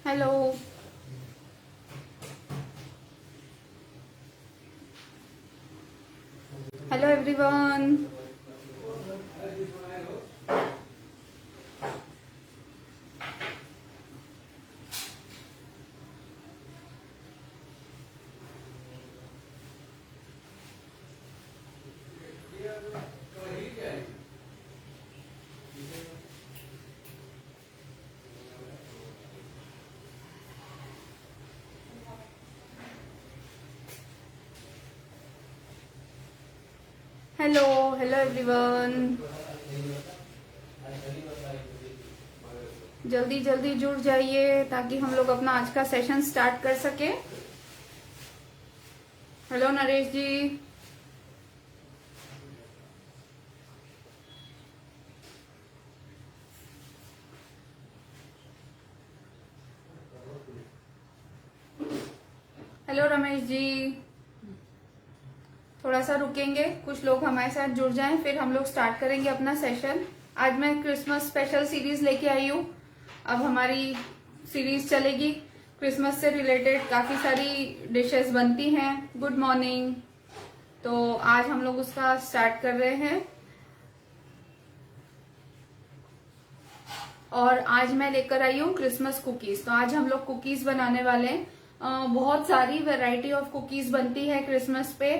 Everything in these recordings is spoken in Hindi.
Hello. Hello everyone. Hello hello everyone. जल्दी जल्दी जुड़ जाइए ताकि हम लोग अपना आज का सेशन स्टार्ट कर सके। हेलो नरेश जी। हेलो रमेश जी। थोड़ा सा रुकेंगे, कुछ लोग हमारे साथ जुड़ जाएं, फिर हम लोग स्टार्ट करेंगे अपना सेशन। आज मैं क्रिसमस स्पेशल सीरीज लेके आई हूँ। अब हमारी सीरीज चलेगी क्रिसमस से रिलेटेड, काफी सारी डिशेस बनती हैं। Good morning. तो आज हम लोग उसका स्टार्ट कर रहे हैं और आज मैं लेकर आई हूँ क्रिसमस कुकीज। तो आज हम लोग कुकीज बनाने वाले हैं। बहुत सारी वैरायटी ऑफ कुकीज बनती है क्रिसमस पे,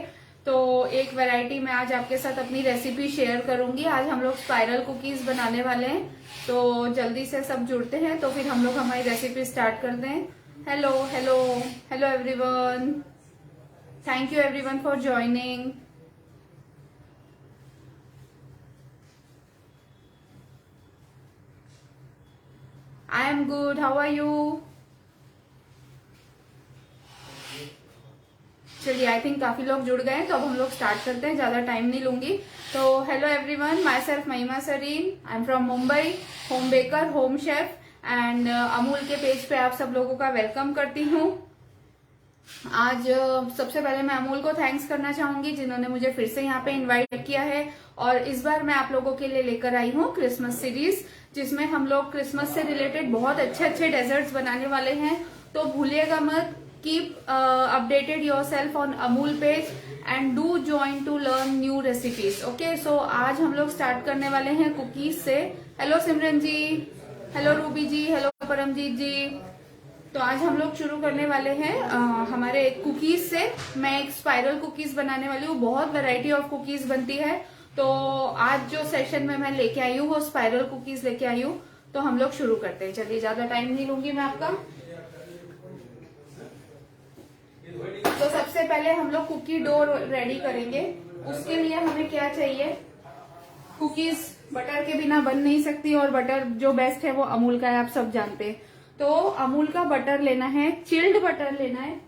तो एक वैरायटी मैं आज आपके साथ अपनी रेसिपी शेयर करूंगी। आज हम लोग स्पाइरल कुकीज बनाने वाले हैं, तो जल्दी से सब जुड़ते हैं तो फिर हम लोग हमारी रेसिपी स्टार्ट करते हैं। Hello hello hello everyone. Thank you everyone for joining. I am good, how are you? चलिए, आई थिंक काफी लोग जुड़ गए हैं, तो अब हम लोग स्टार्ट करते हैं, ज्यादा टाइम नहीं लूंगी। तो hello everyone, myself Mahima Sarin, I am from Mumbai, home baker, home chef and Amul के पेज पे आप सब लोगों का वेलकम करती हूँ। आज सबसे पहले मैं अमूल को थैंक्स करना चाहूंगी जिन्होंने मुझे फिर से यहाँ पे इनवाइट किया है। और इस बार मैं आप लोगों के लिए लेकर आई हूँ क्रिसमस सीरीज, जिसमें हम लोग क्रिसमस से रिलेटेड बहुत अच्छे अच्छे डेजर्ट्स बनाने वाले हैं। तो भूलिएगा मत, keep updated yourself on Amul page and do join to learn new recipes. Okay, so आज हम लोग स्टार्ट करने वाले हैं कुकीज से। Hello Simran ji, hello Ruby ji, hello Paramjit ji. तो आज हम लोग शुरू करने वाले हैं हमारे कुकीज से। मैं एक स्पाइरल कुकीज बनाने वाली हूँ। बहुत वैरायटी ऑफ कुकीज बनती है, तो आज जो सेशन में मैं लेके आई हूँ वो स्पाइरल कुकीज लेके आई हूँ। तो हम लोग शुरू करते हैं। चलिए, ज्यादा टाइम नहीं लूंगी मैं आपका। तो सबसे पहले हम लोग कुकी डो रेडी करेंगे। उसके लिए हमें क्या चाहिए? कुकीज बटर के बिना बन नहीं सकती, और बटर जो बेस्ट है वो अमूल का है, आप सब जानते हैं। तो अमूल का बटर लेना है, चिल्ड बटर लेना है।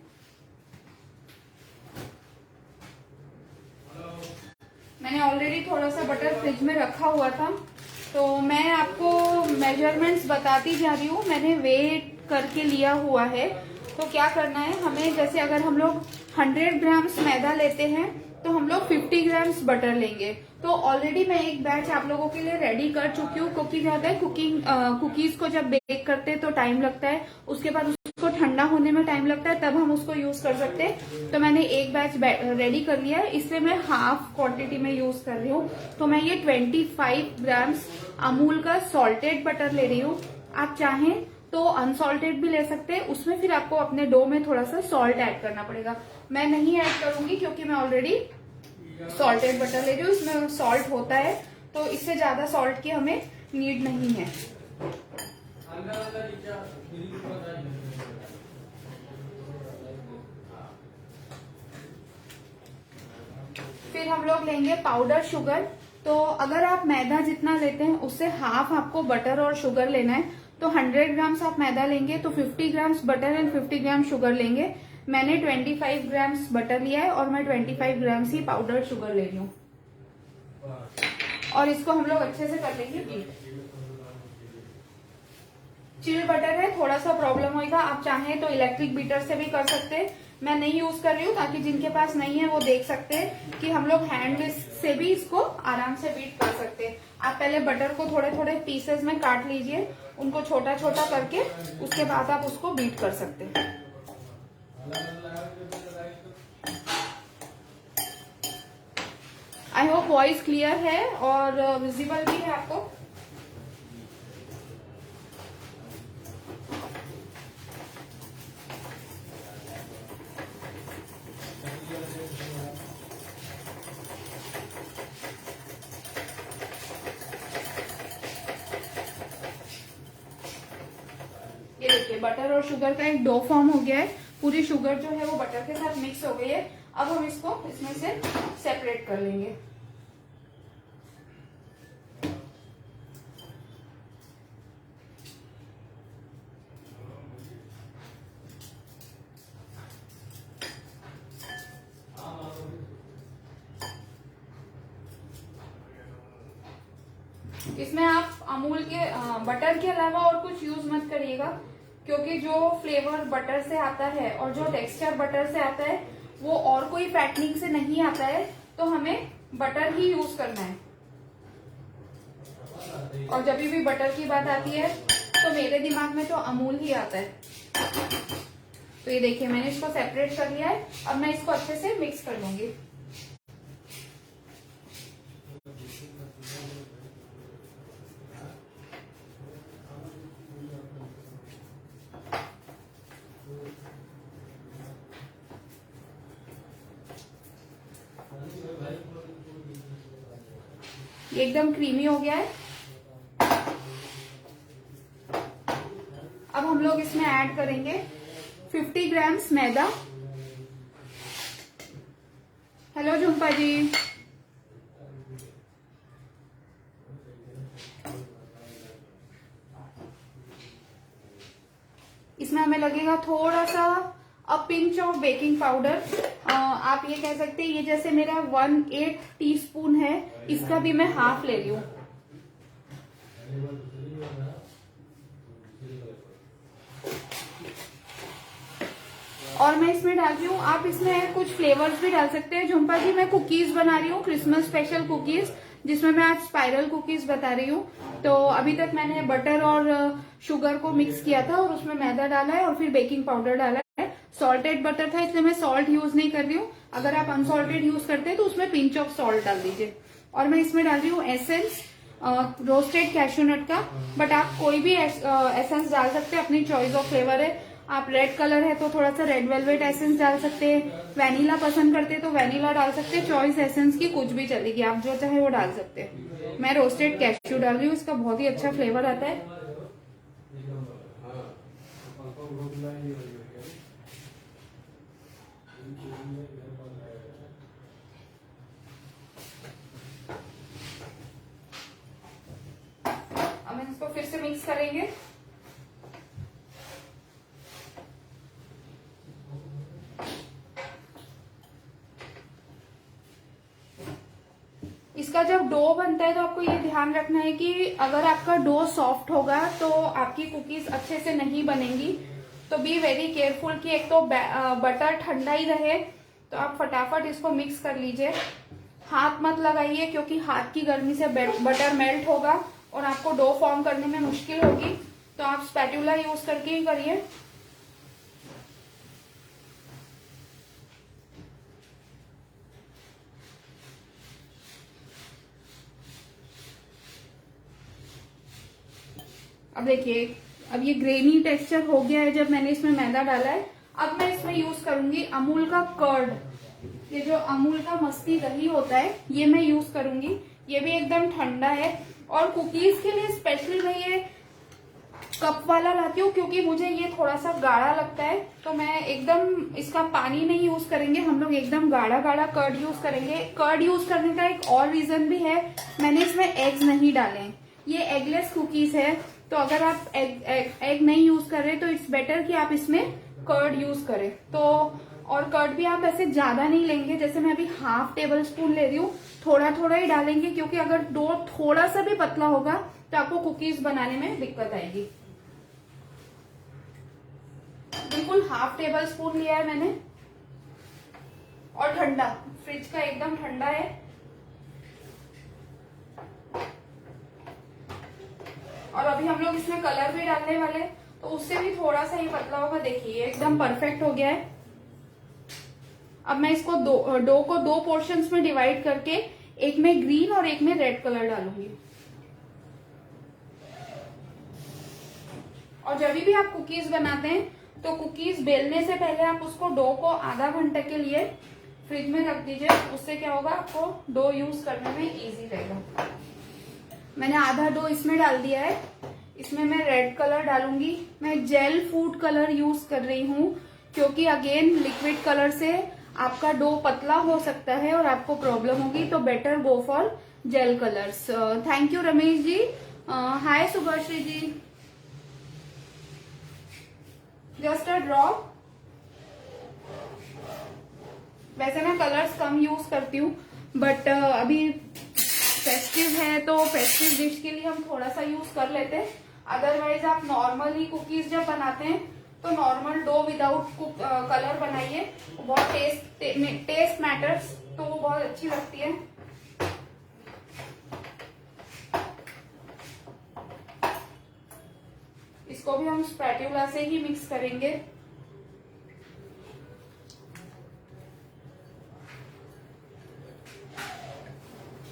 मैंने ऑलरेडी थोड़ा सा बटर फ्रिज में रखा हुआ था, तो मैं आपको मेजरमेंट्स बताती जा रही हूँ। मैंने वेट करके लिया हुआ है। तो क्या करना है हमें, जैसे अगर हम लोग 100 ग्राम्स मैदा लेते हैं तो हम लोग 50 ग्राम्स बटर लेंगे। तो ऑलरेडी मैं एक बैच आप लोगों के लिए रेडी कर चुकी हूँ, क्योंकि क्या होता है कुकीज को जब बेक करते हैं तो टाइम लगता है, उसके बाद उसको ठंडा होने में टाइम लगता है, तब हम उसको यूज कर सकते हैं। तो मैंने एक बैच रेडी कर लिया है, इसलिए मैं हाफ क्वांटिटी में यूज कर रही हूँ। तो मैं ये 25 ग्राम्स अमूल का सॉल्टेड बटर ले रही हूँ। आप चाहें तो अनसॉल्टेड भी ले सकते हैं, उसमें फिर आपको अपने डो में थोड़ा सा सॉल्ट ऐड करना पड़ेगा। मैं नहीं ऐड करूंगी क्योंकि मैं ऑलरेडी सॉल्टेड बटर ले रही हूँ, इसमें सॉल्ट होता है, तो इससे ज्यादा सॉल्ट की हमें नीड नहीं है। फिर हम लोग लेंगे पाउडर शुगर। तो अगर आप मैदा जितना लेते हैं उससे हाफ आपको बटर और शुगर लेना है। तो 100 ग्राम्स आप मैदा लेंगे तो 50 grams butter and 50 gram sugar लेंगे। मैंने 25 ग्राम्स बटर लिया है और मैं 25 ग्राम्स ही पाउडर शुगर ले रही हूँ। और इसको हम लोग अच्छे से कर लेंगे बीट। चिल बटर है, थोड़ा सा प्रॉब्लम होगा, आप चाहें तो इलेक्ट्रिक बीटर से भी कर सकते हैं, मैं नहीं यूज कर रही हूँ, ताकि जिनके पास नहीं है वो देख सकते हैं कि हम लोग हैंड से भी इसको आराम से बीट कर सकते हैं। आप पहले बटर को थोड़े थोड़े पीसेस में काट लीजिए, उनको छोटा छोटा करके, उसके बाद आप उसको बीट कर सकते हैं। आई होप वॉइस क्लियर है और विजिबल भी है आपको। ये देखिए बटर और शुगर का एक डो फॉर्म हो गया है। पूरी शुगर जो है वो बटर के साथ मिक्स हो गई है। अब हम इसको इसमें से सेपरेट कर लेंगे। इसमें आप अमूल के बटर के अलावा और कुछ यूज मत करिएगा, क्योंकि जो फ्लेवर बटर से आता है और जो टेक्सचर बटर से आता है वो और कोई फैटनिंग से नहीं आता है, तो हमें बटर ही यूज करना है। और जब भी बटर की बात आती है तो मेरे दिमाग में तो अमूल ही आता है। तो ये देखिए मैंने इसको सेपरेट कर लिया है। अब मैं इसको अच्छे से मिक्स कर लूंगी। ये एकदम क्रीमी हो गया है। अब हम लोग इसमें ऐड करेंगे 50 ग्राम्स मैदा। हेलो झुम्पा जी। इसमें हमें लगेगा थोड़ा सा a pinch of baking powder. आप ये कह सकते हैं, ये जैसे मेरा 1/8 टीस्पून है, इसका भी मैं हाफ ले रही हूँ। और मैं इसमें डाल रही हूँ, आप इसमें कुछ फ्लेवर्स भी डाल सकते हैं। झुम्पा जी मैं कुकीज बना रही हूँ, क्रिसमस स्पेशल कुकीज, जिसमें मैं आज स्पाइरल कुकीज बता रही हूँ। तो अभी तक मैंने बटर और शुगर को मिक्स किया था और उसमें मैदा डाला है और फिर बेकिंग पाउडर डाला है। सॉल्टेड बटर था इसलिए मैं सॉल्ट यूज नहीं कर रही हूँ। अगर आप अनसॉल्टेड यूज करते हैं तो उसमें पिंच ऑफ सॉल्ट डाल दीजिए। और मैं इसमें डाल रही हूँ एसेंस रोस्टेड कैश्यू नट का, बट आप कोई भी एसेंस डाल सकते हैं, अपनी चॉइस ऑफ फ्लेवर है। आप रेड कलर है तो थोड़ा सा रेड वेलवेट एसेंस डाल सकते हैं, वैनिला पसंद करते हैं तो वैनिला डाल सकते हैं। चॉइस एसेंस की कुछ भी चलेगी, आप जो चाहे वो डाल सकते हैं। मैं रोस्टेड कैश्यू डाल रही हूँ, इसका बहुत ही अच्छा फ्लेवर आता है। अब हम इसको फिर से मिक्स करेंगे। इसका जब डो बनता है तो आपको ये ध्यान रखना है कि अगर आपका डो सॉफ्ट होगा तो आपकी कुकीज अच्छे से नहीं बनेंगी। तो बी वेरी केयरफुल कि एक तो बटर ठंडा ही रहे, तो आप फटाफट इसको मिक्स कर लीजिए। हाथ मत लगाइए, क्योंकि हाथ की गर्मी से बटर मेल्ट होगा और आपको डो फॉर्म करने में मुश्किल होगी। तो आप स्पैटुला यूज करके ही करिए। अब देखिए, अब ये ग्रेनी टेक्सचर हो गया है जब मैंने इसमें मैदा डाला है। अब मैं इसमें यूज करूंगी अमूल का कर्ड। ये जो अमूल का मस्ती दही होता है ये मैं यूज करूंगी। ये भी एकदम ठंडा है और कुकीज के लिए स्पेशली मैं ये कप वाला लाती हूँ, क्योंकि मुझे ये थोड़ा सा गाढ़ा लगता है। तो मैं एकदम इसका पानी नहीं यूज करेंगे, हम लोग एकदम गाढ़ा गाढ़ा कर्ड यूज करेंगे। कर्ड यूज करने का एक और रीजन भी है, मैंने इसमें एग्स नहीं डाले। ये एगलेस कुकीज है, तो अगर आप एग नहीं यूज कर रहे तो इट्स बेटर कि आप इसमें कर्ड यूज करें। तो और कर्ड भी आप ऐसे ज्यादा नहीं लेंगे, जैसे मैं अभी हाफ टेबल स्पून ले रही हूँ, थोड़ा थोड़ा ही डालेंगे, क्योंकि अगर डो थोड़ा सा भी पतला होगा तो आपको कुकीज बनाने में दिक्कत आएगी। बिल्कुल हाफ टेबल स्पून लिया है मैंने। और ठंडा, फ्रिज का एकदम ठंडा है। और अभी हम लोग इसमें कलर भी डालने वाले, तो उससे भी थोड़ा सा ही पतला होगा। देखिए एकदम परफेक्ट हो गया है। अब मैं इसको डो को दो पोर्शंस में डिवाइड करके एक में ग्रीन और एक में रेड कलर डालूंगी। और जब भी आप कुकीज बनाते हैं तो कुकीज बेलने से पहले आप उसको डो को आधा घंटे के लिए फ्रिज में रख दीजिए। उससे क्या होगा, आपको डो यूज करने में इजी रहेगा। मैंने आधा डो इसमें डाल दिया है। इसमें मैं रेड कलर डालूंगी। मैं जेल फूड कलर यूज कर रही हूँ, क्योंकि अगेन लिक्विड कलर से आपका डो पतला हो सकता है और आपको प्रॉब्लम होगी, तो better go for gel colours. Thank you Ramesh ji. Hi Subhashree ji. Just a drop. वैसे मैं कलर्स कम यूज करती हूँ, बट अभी फेस्टिव है तो फेस्टिव डिश के लिए हम थोड़ा सा यूज कर लेते हैं। अदरवाइज आप नॉर्मली कुकीज जब बनाते हैं तो नॉर्मल डो विदाउट कलर बनाइए। बहुत टेस्ट मैटर्स, तो वो बहुत अच्छी लगती है। इसको भी हम स्पैटुला से ही मिक्स करेंगे।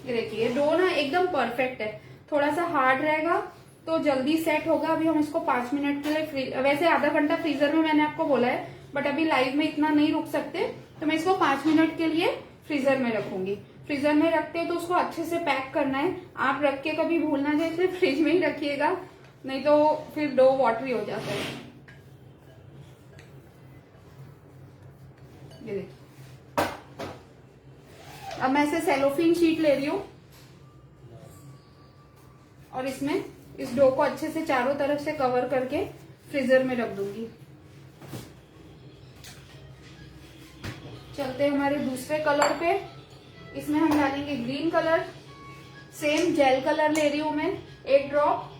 ये देखिए डो ना एकदम परफेक्ट है। थोड़ा सा हार्ड रहेगा तो जल्दी सेट होगा। अभी हम इसको 5 मिनट के लिए वैसे आधा घंटा फ्रीजर में मैंने आपको बोला है, बट अभी लाइव में इतना नहीं रुक सकते, तो मैं इसको 5 मिनट के लिए फ्रीजर में रखूंगी। फ्रीजर में रखते हैं तो उसको अच्छे से पैक करना है। आप रख के कभी भूल ना जाए, इसलिए फ्रिज में ही रखिएगा, नहीं तो फिर डो वाटरी हो जाता है। ये देखिए, अब मैं इसे सेलोफिन शीट ले रही हूं और इसमें इस डो को अच्छे से चारों तरफ से कवर करके फ्रीजर में रख दूंगी। चलते हैं हमारे दूसरे कलर पे। इसमें हम डालेंगे green colour. Same jail colour ले रही हूं मैं, 1 ड्रॉप।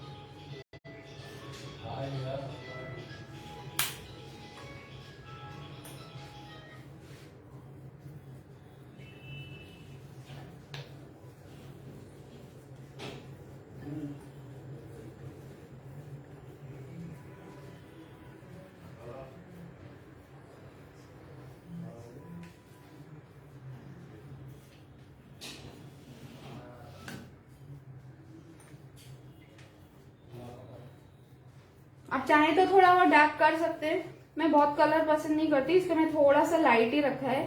आप चाहें तो थोड़ा और डार्क कर सकते हैं। मैं बहुत कलर पसंद नहीं करती, इसलिए मैं थोड़ा सा लाइट ही रखा है।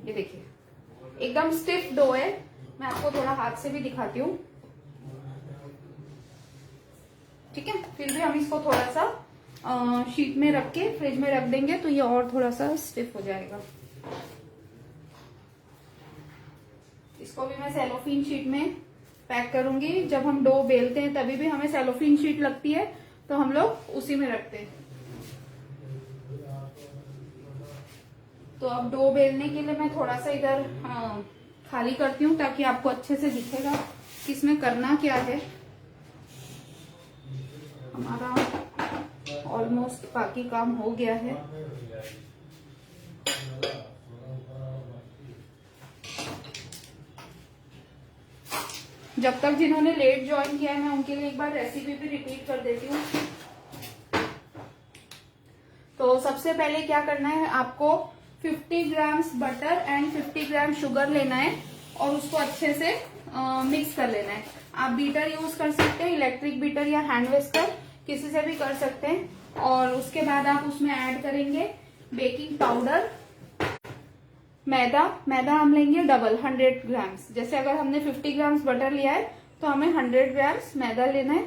ये देखिए एकदम स्टिफ डो है। मैं आपको थोड़ा हाथ से भी दिखाती हूँ, ठीक है। फिर भी हम इसको थोड़ा सा शीट में रख के फ्रिज में रख देंगे तो ये और थोड़ा सा स्टिफ हो जाएगा। इसको भी मैं सेलोफिन शीट में पैक करूंगी। जब हम डो बेलते हैं तभी भी हमें सेलोफिन शीट लगती है, तो हम लोग उसी में रखते हैं। तो अब डो बेलने के लिए मैं थोड़ा सा इधर खाली करती हूँ, ताकि आपको अच्छे से दिखेगा कि इसमें करना क्या है। हमारा ऑलमोस्ट बाकी काम हो गया है। जब तक जिन्होंने लेट ज्वाइन किया है, मैं उनके लिए एक बार रेसिपी भी रिपीट कर देती हूँ। तो सबसे पहले क्या करना है, आपको 50 grams butter and 50 gram sugar लेना है और उसको अच्छे से मिक्स कर लेना है। आप बीटर यूज कर सकते हैं, इलेक्ट्रिक बीटर या हैंड विस्कर, किसी से भी कर सकते हैं। और उसके बाद आप उसमें ऐड करेंगे बेकिंग पाउडर, मैदा हम लेंगे डबल 100 ग्राम्स। जैसे अगर हमने 50 ग्राम्स बटर लिया है तो हमें 100 ग्राम्स मैदा लेना है।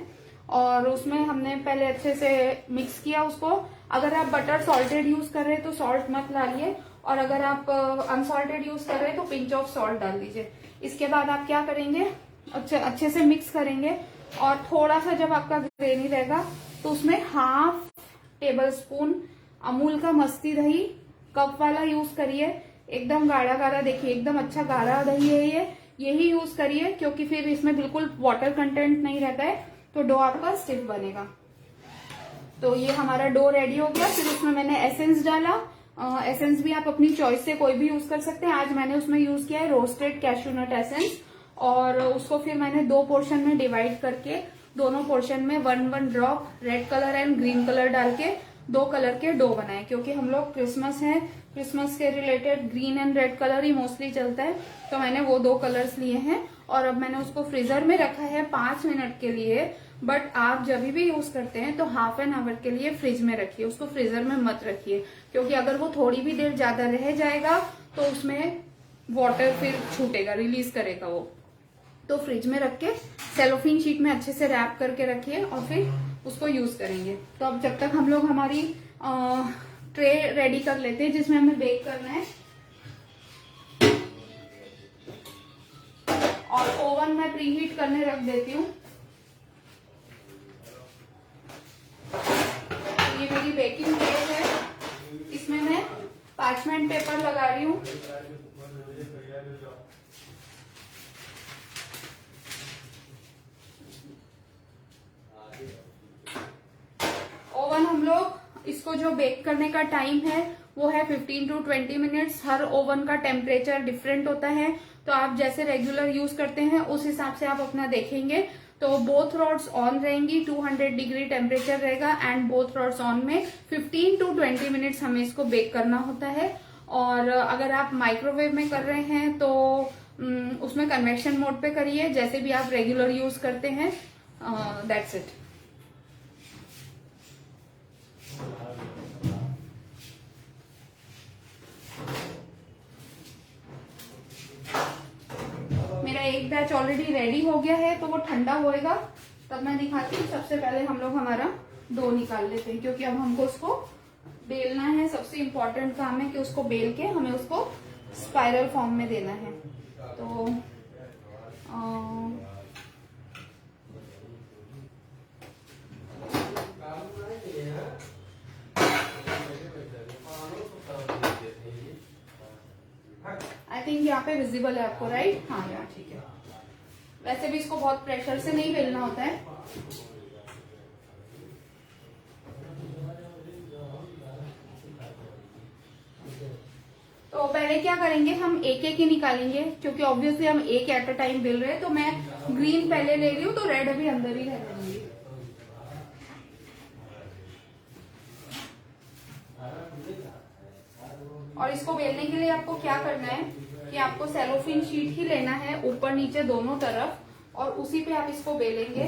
और उसमें हमने पहले अच्छे से मिक्स किया उसको। अगर आप बटर सॉल्टेड यूज कर रहे हैं तो सॉल्ट मत डालिए, और अगर आप अनसॉल्टेड यूज कर रहे हैं तो पिंच ऑफ सॉल्ट डाल दीजिए। इसके बाद आप क्या करेंगे, अच्छे से मिक्स करेंगे। और थोड़ा सा जब आपका ग्रेनी रहेगा तो उसमें 1/2 टेबल स्पून अमूल का मस्ती दही, कप वाला यूज करिए। एकदम गाढ़ा गाढ़ा, देखिए एकदम अच्छा गाढ़ा दही है यही यूज करिए, क्योंकि फिर इसमें बिल्कुल वाटर कंटेंट नहीं रहता है, तो डो आपका स्टिफ बनेगा। तो ये हमारा डो रेडी हो गया। फिर उसमें मैंने एसेंस डाला, एसेंस भी आप अपनी चॉइस से कोई भी यूज कर सकते हैं। आज मैंने उसमें यूज किया है रोस्टेड कैश्यू नट एसेंस, और उसको फिर मैंने 2 पोर्शन में डिवाइड करके दोनों पोर्शन में 1-1 drop red colour and green colour डाल के 2 कलर के डो बनाए, क्योंकि हम लोग क्रिसमस है, क्रिसमस के related green and red colour he mostly चलता है, तो मैंने वो 2 कलर्स लिए हैं। और अब मैंने उसको फ्रीजर में रखा है 5 मिनट के लिए, बट आप जब भी यूज करते हैं तो हाफ एन आवर के लिए फ्रिज में रखिए, उसको फ्रीजर में मत रखिए, क्योंकि अगर वो थोड़ी भी देर ज्यादा रह जाएगा तो उसमें वाटर फिर छूटेगा, रिलीज करेगा वो। तो फ्रिज में रख के सेलोफिन शीट में अच्छे से रैप करके रखिए और फिर उसको यूज करेंगे। तो अब जब तक हम लोग हमारी ट्रे रेडी कर लेते हैं जिसमें हमें बेक करना है, और ओवन में प्रीहीट करने रख देती हूँ। ये मेरी बेकिंग ट्रे है, इसमें मैं पार्चमेंट पेपर लगा रही हूँ। ओवन हम लोग इसको जो बेक करने का टाइम है वो है 15 to 20 मिनट्स। हर ओवन का टेम्परेचर डिफरेंट होता है, तो आप जैसे रेगुलर यूज करते हैं उस हिसाब से आप अपना देखेंगे। तो बोथ रॉड्स ऑन रहेंगी, 200 डिग्री टेम्परेचर रहेगा, एंड बोथ रॉड्स ऑन में 15 to 20 मिनट्स हमें इसको बेक करना होता है। और अगर आप माइक्रोवेव में कर रहे हैं तो उसमें कन्वेक्शन मोड पे करिए, जैसे भी आप रेगुलर यूज करते हैं। That's it. मेरा एक बैच ऑलरेडी रेडी हो गया है, तो वो ठंडा होएगा तब मैं दिखाती हूँ। सबसे पहले हम लोग हमारा डो निकाल लेते हैं, क्योंकि अब हमको उसको बेलना है। सबसे इम्पोर्टेंट काम है कि उसको बेल के हमें उसको स्पाइरल फॉर्म में देना है। तो आई थिंक यहाँ पे विजिबल है आपको, राइट? हाँ यार, ठीक है। वैसे भी इसको बहुत प्रेशर से नहीं बेलना होता है। तो पहले क्या करेंगे, हम एक एक ही निकालेंगे, क्योंकि ऑब्वियसली हम एक एट अ टाइम बेल रहे हैं। तो मैं ग्रीन पहले ले रही हूँ, तो रेड अभी अंदर ही रह जाएंगे। और इसको बेलने के लिए आपको क्या करना है कि आपको सेलोफिन शीट ही लेना है, ऊपर नीचे दोनों तरफ, और उसी पे आप इसको बेलेंगे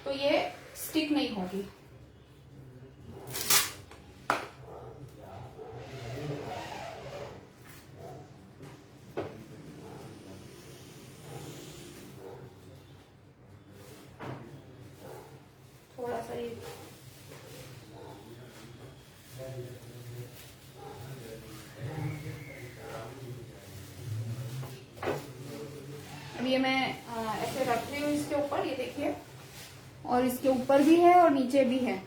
तो ये स्टिक नहीं होगी। थोड़ा सा ये अब ये मैं ऐसे रख रही हूँ इसके ऊपर, ये देखिए, और इसके ऊपर भी है और नीचे भी है।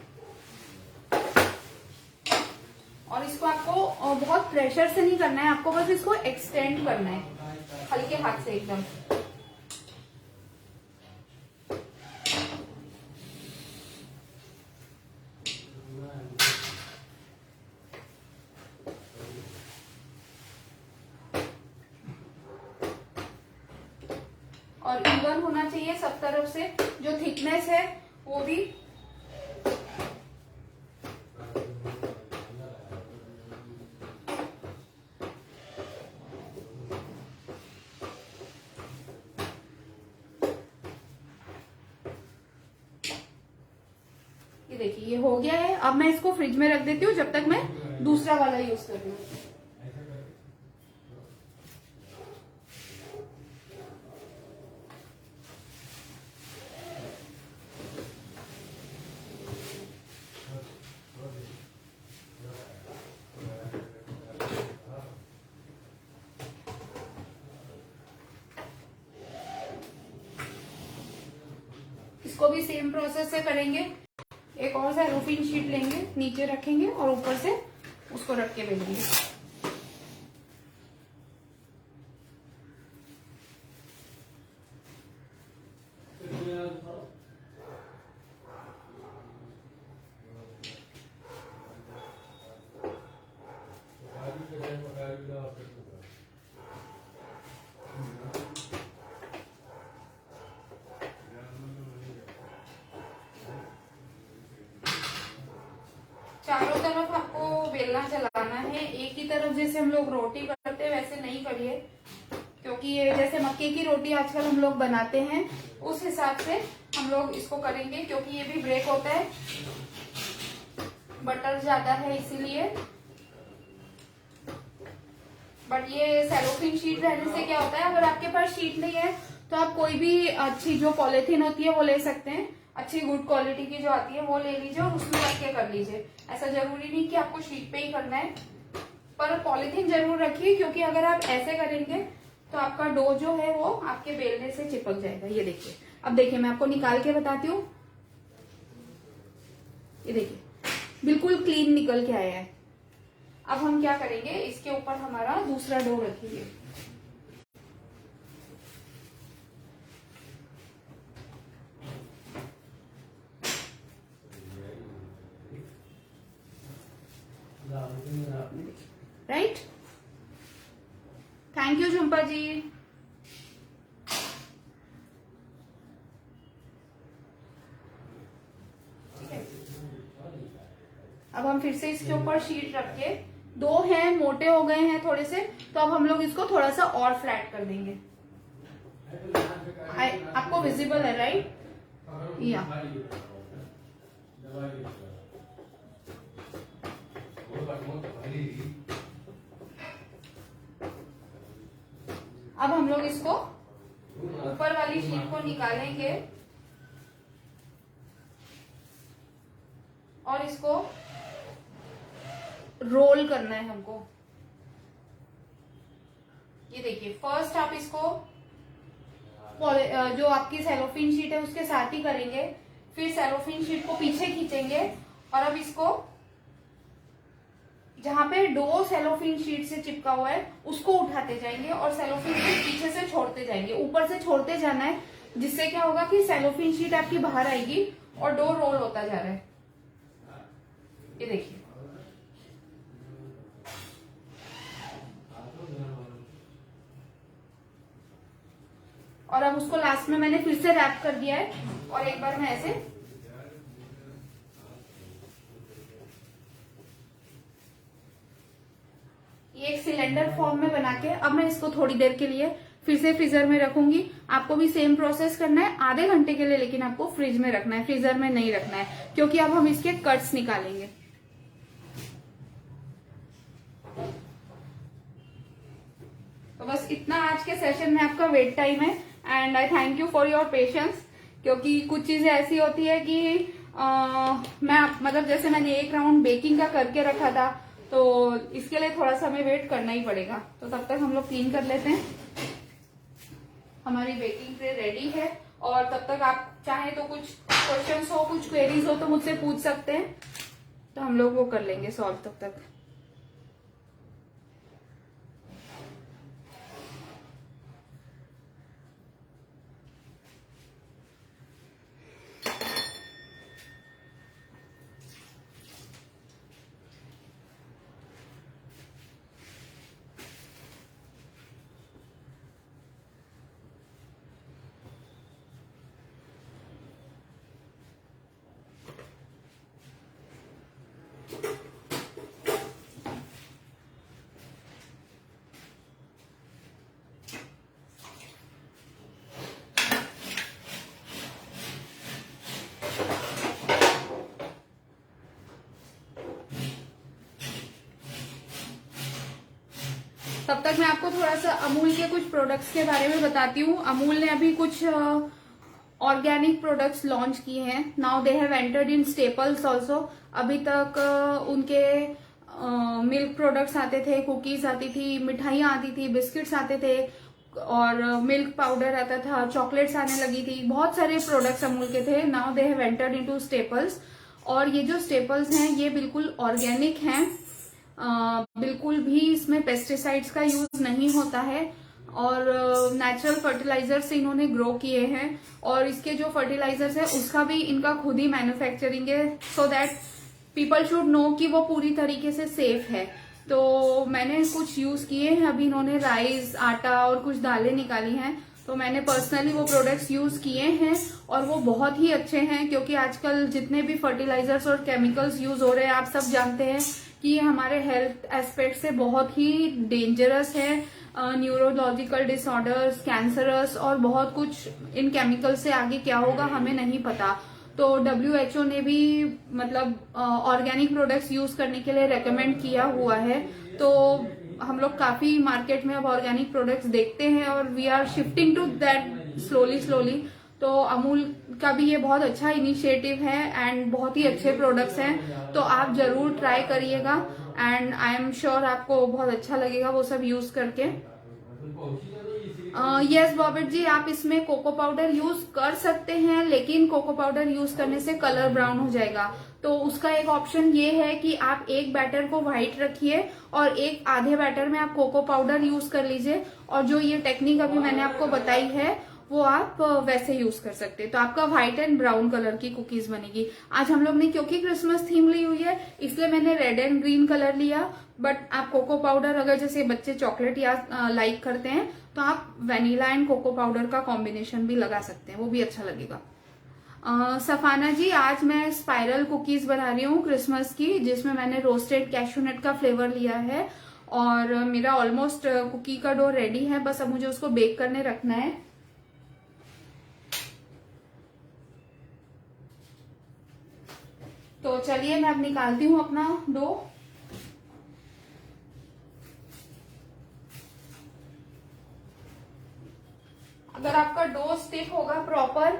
और इसको आपको बहुत प्रेशर से नहीं करना है, आपको बस इसको एक्सटेंड करना है हल्के हाथ से एकदम। और इवन होना चाहिए सब तरफ से, जो थिकनेस है वो भी। ये देखिए, ये हो गया है। अब मैं इसको फ्रिज में रख देती हूँ जब तक मैं दूसरा वाला यूज कर रही हूँ। इसको भी सेम प्रोसेस से करेंगे। एक और सेलोफिन शीट लेंगे, नीचे रखेंगे और ऊपर से उसको रख के बेलेंगे। चारों तरफ आपको बेलना चलाना है। एक ही तरफ जैसे हम लोग रोटी करते हैं वैसे नहीं करिए, क्योंकि ये जैसे मक्के की रोटी आजकल हम लोग बनाते हैं उस हिसाब से हम लोग इसको करेंगे, क्योंकि ये भी ब्रेक होता है, बटर ज्यादा है इसीलिए। बट ये सेलोफिन शीट रहने से क्या होता है, अगर आपके पास शीट नहीं है तो आप कोई भी अच्छी जो पॉलिथीन होती है वो ले सकते हैं, अच्छी गुड क्वालिटी की जो आती है वो ले लीजिए और उसमें रख के कर लीजिए। ऐसा जरूरी नहीं कि आपको शीट पे ही करना है, पर पॉलिथीन जरूर रखिए, क्योंकि अगर आप ऐसे करेंगे तो आपका डो जो है वो आपके बेलने से चिपक जाएगा। ये देखिए, अब देखिए मैं आपको निकाल के बताती हूँ। ये देखिए बिल्कुल क्लीन निकल के आया है। अब हम क्या करेंगे, इसके ऊपर हमारा दूसरा डो रखेंगे। राइट, थैंक यू झुम्पा जी। ठीक है, अब हम फिर से इसके ऊपर शीट रख के, दो हैं मोटे हो गए हैं थोड़े से, तो अब हम लोग इसको थोड़ा सा और फ्लैट कर देंगे। आपको विजिबल है राइट? या अब हम लोग इसको ऊपर वाली शीट को निकालेंगे और इसको रोल करना है हमको। ये देखिए, फर्स्ट आप इसको जो आपकी सेलोफिन शीट है उसके साथ ही करेंगे, फिर सेलोफिन शीट को पीछे खींचेंगे और अब इसको जहां पे डो सेलोफिन शीट से चिपका हुआ है उसको उठाते जाएंगे और सेलोफिन शीट पीछे से छोड़ते जाएंगे। ऊपर से छोड़ते जाना है, जिससे क्या होगा कि सेलोफिन शीट आपकी बाहर आएगी और डो रोल होता जा रहा है। ये देखिए, और अब उसको लास्ट में मैंने फिर से रैप कर दिया है और एक बार मैं ऐसे ये एक सिलेंडर फॉर्म में बना के अब मैं इसको थोड़ी देर के लिए फिर से फ्रीजर में रखूंगी। आपको भी सेम प्रोसेस करना है आधे घंटे के लिए, लेकिन आपको फ्रिज में रखना है, फ्रीजर में नहीं रखना है, क्योंकि अब हम इसके कट्स निकालेंगे। तो बस इतना आज के सेशन में आपका वेट टाइम है, and I thank you for your patience, क्योंकि कुछ चीजें ऐसी होती है कि मैं मतलब जैसे मैंने एक राउंड बेकिंग का करके रखा था, तो इसके लिए थोड़ा सा हमें वेट करना ही पड़ेगा। तो तब तक हम लोग क्लीन कर लेते हैं। हमारी बेकिंग ट्रे रेडी है, और तब तक आप चाहे तो कुछ क्वेश्चंस हो, कुछ क्वेरीज हो तो मुझसे पूछ सकते हैं, तो हम लोग वो कर लेंगे सॉल्व तब तक। तब तक मैं आपको थोड़ा सा अमूल के कुछ प्रोडक्ट्स के बारे में बताती हूँ। अमूल ने अभी कुछ ऑर्गेनिक प्रोडक्ट्स लॉन्च किए हैं। Now they have entered in staples also. अभी तक उनके मिल्क प्रोडक्ट्स आते थे, कुकीज आती थी, मिठाइयाँ आती थी, बिस्किट्स आते थे, और मिल्क पाउडर आता था, चॉकलेट्स आने लगी थी, बहुत सारे प्रोडक्ट्स अमूल के थे। Now they have entered into staples, और ये जो स्टेपल्स हैं ये बिल्कुल ऑर्गेनिक हैं, बिल्कुल भी इसमें पेस्टिसाइड्स का यूज नहीं होता है, और नेचुरल फर्टिलाइजर से इन्होंने ग्रो किए हैं, और इसके जो फर्टिलाइजर्स है उसका भी इनका खुद ही मैन्युफैक्चरिंग है, so that people should know कि वो पूरी तरीके से सेफ है। तो मैंने कुछ यूज किए हैं, अभी इन्होंने राइस, आटा और कुछ दालें निकाली हैं, तो मैंने पर्सनली वो प्रोडक्ट्स यूज किए हैं और वो बहुत ही अच्छे हैं, क्योंकि आजकल जितने भी फर्टिलाइजर्स और केमिकल्स यूज हो रहे हैं आप सब जानते हैं कि ये हमारे हेल्थ एस्पेक्ट से बहुत ही डेंजरस है। न्यूरोलॉजिकल डिसऑर्डर्स, कैंसरस और बहुत कुछ इन केमिकल से आगे क्या होगा हमें नहीं पता। तो WHO ने भी मतलब ऑर्गेनिक प्रोडक्ट्स यूज करने के लिए रेकमेंड किया हुआ है। तो हम लोग काफी मार्केट में अब ऑर्गेनिक प्रोडक्ट्स देखते हैं और we are shifting to that slowly. तो अमूल का भी ये बहुत अच्छा इनिशिएटिव है एंड बहुत ही अच्छे प्रोडक्ट्स हैं, तो आप जरूर ट्राई करिएगा एंड आई एम श्योर आपको बहुत अच्छा लगेगा वो सब यूज करके। यस बॉबेट जी, आप इसमें कोको पाउडर यूज कर सकते हैं, लेकिन कोको पाउडर यूज करने से कलर ब्राउन हो जाएगा। तो उसका एक ऑप्शन ये है कि आप एक बैटर को व्हाइट रखिए और एक आधे बैटर में आप कोको पाउडर यूज कर लीजिए, और जो ये टेक्निक अभी मैंने आपको बताई है वो आप वैसे यूज कर सकते हैं। तो आपका व्हाइट एंड ब्राउन कलर की कुकीज बनेगी। आज हम लोग ने क्योंकि क्रिसमस थीम ली हुई है इसलिए मैंने रेड एंड ग्रीन कलर लिया, बट आप कोको पाउडर अगर जैसे बच्चे चॉकलेट या लाइक करते हैं तो आप वेनिला एंड कोको पाउडर का कॉम्बिनेशन भी लगा सकते हैं, वो भी अच्छा लगेगा। सफाना जी, आज मैं स्पाइरल कुकीज बना रही हूँ क्रिसमस की, जिसमें मैंने रोस्टेड कैशूनट का फ्लेवर लिया है और मेरा ऑलमोस्ट कुकी का डो रेडी है, बस अब मुझे उसको बेक करने रखना है। तो चलिए मैं अब निकालती हूँ अपना डो। अगर आपका डो स्टिक होगा प्रॉपर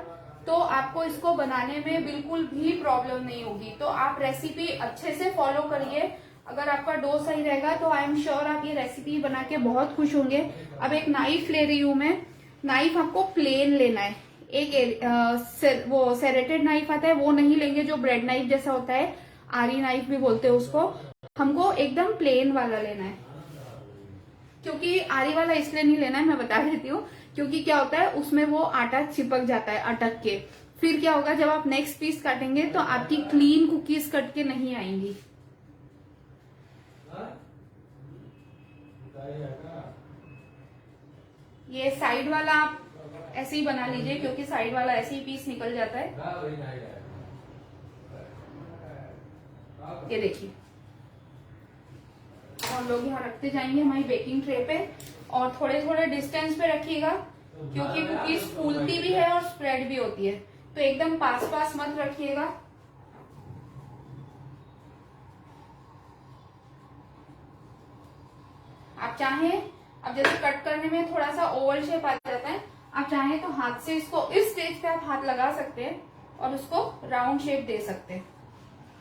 तो आपको इसको बनाने में बिल्कुल भी प्रॉब्लम नहीं होगी। तो आप रेसिपी अच्छे से फॉलो करिए। अगर आपका डो सही रहेगा तो आई एम श्योर आप ये रेसिपी बना के बहुत खुश होंगे। अब एक नाइफ ले रही हूं मैं। नाइफ आपको प्लेन लेना है, एक वो सेरेटेड नाइफ आता है वो नहीं लेंगे, जो ब्रेड नाइफ जैसा होता है, आरी नाइफ भी बोलते हैं उसको। हमको एकदम प्लेन वाला लेना है, क्योंकि आरी वाला इसलिए नहीं लेना है मैं बता देती हूँ, क्योंकि क्या होता है उसमें वो आटा चिपक जाता है अटक के। फिर क्या होगा जब आप नेक्स्ट पीस काटेंगे तो आपकी क्लीन कुकीज कट के नहीं आएंगी। ये साइड वाला आप ऐसे ही बना लीजिए, क्योंकि साइड वाला ऐसे ही पीस निकल जाता है। ये देखिए, और लोग यहाँ रखते जाएंगे हमारी बेकिंग ट्रे पे, और थोड़े थोड़े डिस्टेंस पे रखिएगा, क्योंकि कुकीज फूलती भी है और स्प्रेड भी होती है, तो एकदम पास पास मत रखिएगा। आप चाहें, अब जैसे कट करने में थोड़ा सा ओवल शेप आ जाता है, आप चाहें तो हाथ से इसको इस स्टेज पे आप हाथ लगा सकते हैं और उसको राउंड शेप दे सकते हैं।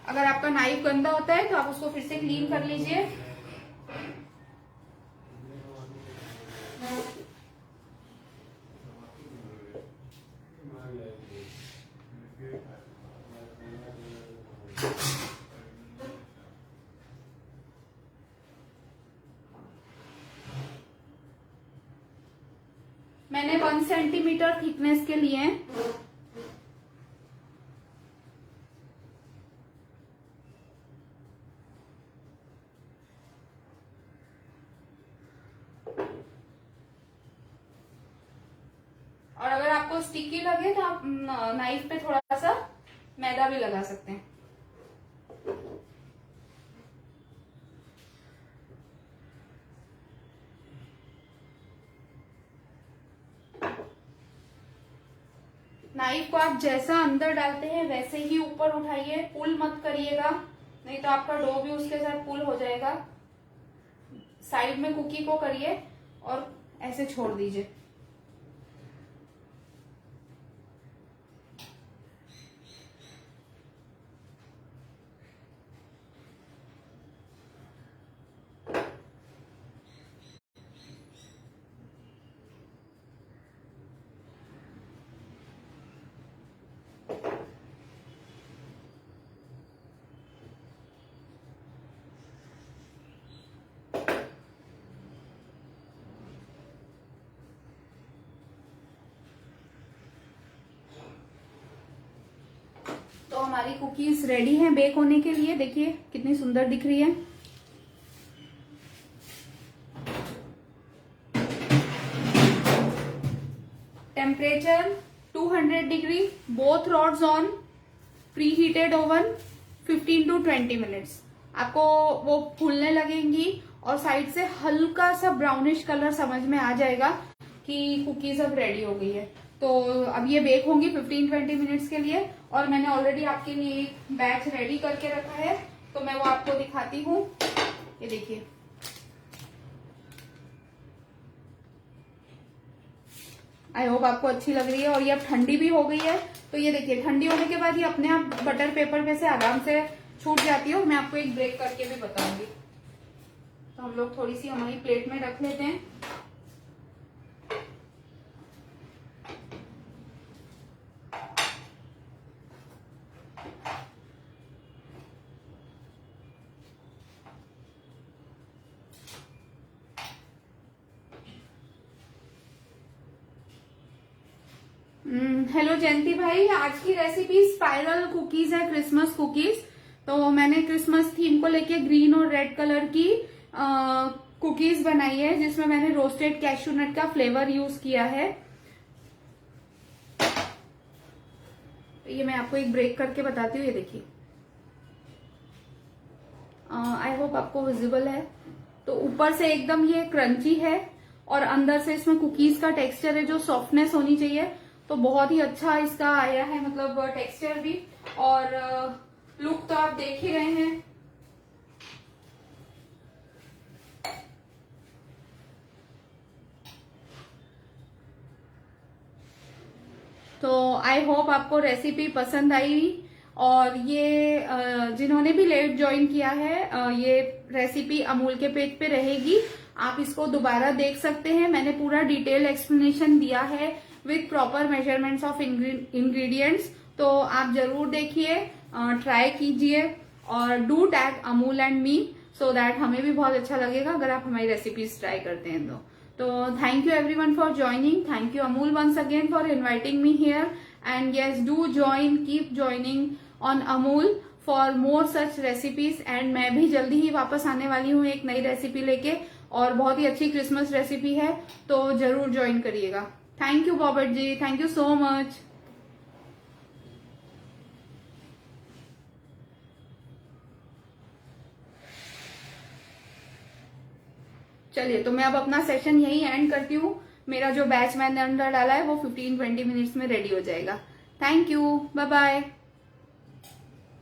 अगर आपका नाइफ गंदा होता है तो आप उसको फिर से क्लीन कर लीजिए। मैंने 1 सेंटीमीटर थिकनेस के लिए और अगर आपको स्टिकी लगे तो आप नाइफ पे थोड़ा सा मैदा भी लगा सकते हैं। नाइफ को आप जैसा अंदर डालते हैं वैसे ही ऊपर उठाइए, पुल मत करिएगा, नहीं तो आपका डो भी उसके साथ पुल हो जाएगा। साइड में कुकी को करिए और ऐसे छोड़ दीजिए। तो हमारी कुकीज रेडी हैं बेक होने के लिए। देखिए कितनी सुंदर दिख रही है। Temperature 200 degree, both rods on, pre heated oven, 15 to 20 minutes. आपको वो फूलने लगेंगी और साइड से हल्का सा ब्राउनिश कलर समझ में आ जाएगा कि कुकीज अब रेडी हो गई है। तो अब ये बेक होंगी 15-20 मिनट्स के लिए, और मैंने ऑलरेडी आपके लिए एक बैच रेडी करके रखा है, तो मैं वो आपको दिखाती हूँ। ये देखिए, आई होप आपको अच्छी लग रही है, और ये अब ठंडी भी हो गई है। तो ये देखिए, ठंडी होने के बाद ये अपने आप बटर पेपर में से आराम से छूट जाती है, और मैं आपको एक ब्रेक करके भी बताऊंगी। तो हम लोग थोड़ी सी हमारी प्लेट में रख लेते हैं। हेलो जयंती भाई, आज की रेसिपी स्पाइरल कुकीज है, क्रिसमस कुकीज। तो मैंने क्रिसमस थीम को लेके ग्रीन और रेड कलर की कुकीज बनाई है, जिसमें मैंने रोस्टेड कैश्यू नट का फ्लेवर यूज किया है। तो ये मैं आपको एक ब्रेक करके बताती हूँ। ये देखिए, आई होप आपको विजिबल है। तो ऊपर से एकदम ये क्रंची है, और अंदर से इसमें कुकीज का टेक्सचर है, जो सॉफ्टनेस होनी चाहिए। तो बहुत ही अच्छा इसका आया है, मतलब टेक्सचर भी, और लुक तो आप देख ही रहे हैं। तो आई होप आपको रेसिपी पसंद आई, और ये जिन्होंने भी लेट ज्वाइन किया है, ये रेसिपी अमूल के पेज पे रहेगी, आप इसको दोबारा देख सकते हैं। मैंने पूरा डिटेल एक्सप्लेनेशन दिया है with proper measurements of ingredients. तो आप जरूर देखिए, ट्राई कीजिए, और do tag Amul and me, so that हमें भी बहुत अच्छा लगेगा अगर आप हमारी रेसिपीज ट्राई करते हैं। तो thank you everyone for joining. Thank you Amul once again for inviting me here, and yes, do join, keep joining on Amul for more such recipes. And मैं भी जल्दी ही वापस आने वाली हूँ एक नई रेसिपी लेके, और बहुत ही अच्छी क्रिसमस रेसिपी है, तो जरूर ज्वाइन करिएगा। थैंक यू बॉबर्ट ji, thank you so much. चलिए, तो मैं अब अपना सेशन यही एंड करती हूँ। मेरा जो बैच मैंने अंदर डाला है वो 15-20 मिनट्स में रेडी हो जाएगा। Thank you, bye bye.